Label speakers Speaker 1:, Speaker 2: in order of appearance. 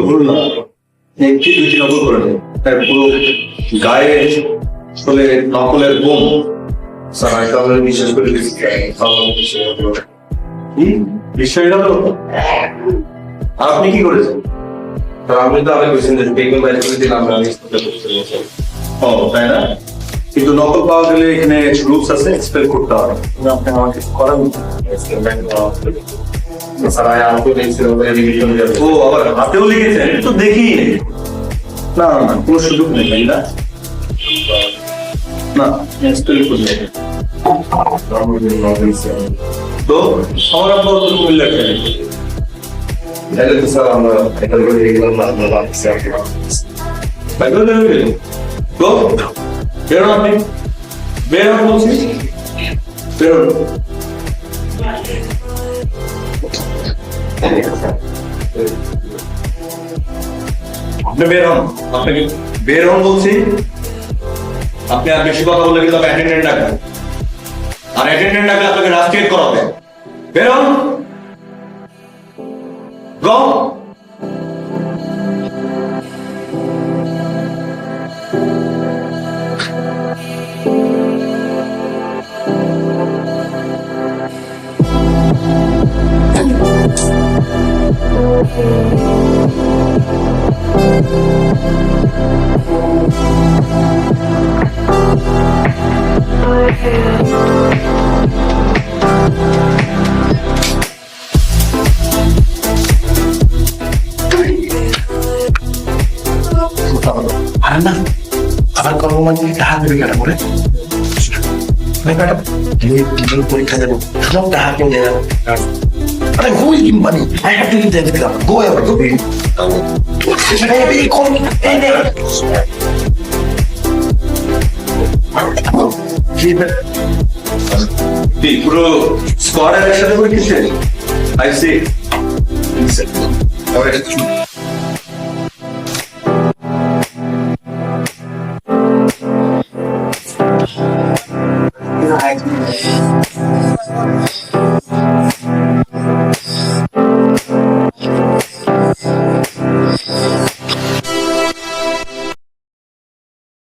Speaker 1: ভুল না, একটি দুইটি নকল করে নেই, তাই পুরো গায়ে আসলে নকলের বোম।
Speaker 2: স্যার আমি তো আপনাদের বিশ্বাস করে দিচ্ছি
Speaker 1: বিষয় গেল। আপনি কি করেছেন?
Speaker 2: স্যার আপনি তো আমাকে বলছেন যে পেমেন্ট বাইরে করে দিলাম আমি
Speaker 1: ও তাই না, কিন্তু নকল পাওয়া গেলে এখানে রুলস আছে, এক্সপেল করতে হবে। আপনি আমাকে করান।
Speaker 2: স্যার আমি তো দেখছি রিভিশন যাবে।
Speaker 1: ও আবার হাতেও লিখেছেন, এটা তো দেখি না, না কোনো সুযোগ নেই তাই না, না এক্সপেল করলে তো আমার আপনার তো কুমিল্লা খেলে
Speaker 2: তাহলে তো স্যার আমরা এটা করে দেখলাম না আমরা ভাবছি
Speaker 1: বাইকেও দেবে তো বেরোন, আপনি বেরোন বলছি, বেরোন। আপনি বের হন, আপনাকে বের হন বলছি। আপনি আর বেশি কথা বলে কিন্তু অ্যাটেন্ডেন্ট ডাকবেন, আর অ্যাটেন্ডেন্ট ডাকলে আপনাকে রাস্ট্রিয়েট করা হবে। বের হন, গো।
Speaker 3: না আবার কর্মমানি টাকা দেবে কেন বলে পরীক্ষা দেবো সব টাকা কেউ দেয় আরে হুই মানে I have to leave the club. Go ever go. Baby, come in.
Speaker 1: পুরো স্কোয়াড একসাথে করে কিছু আই সি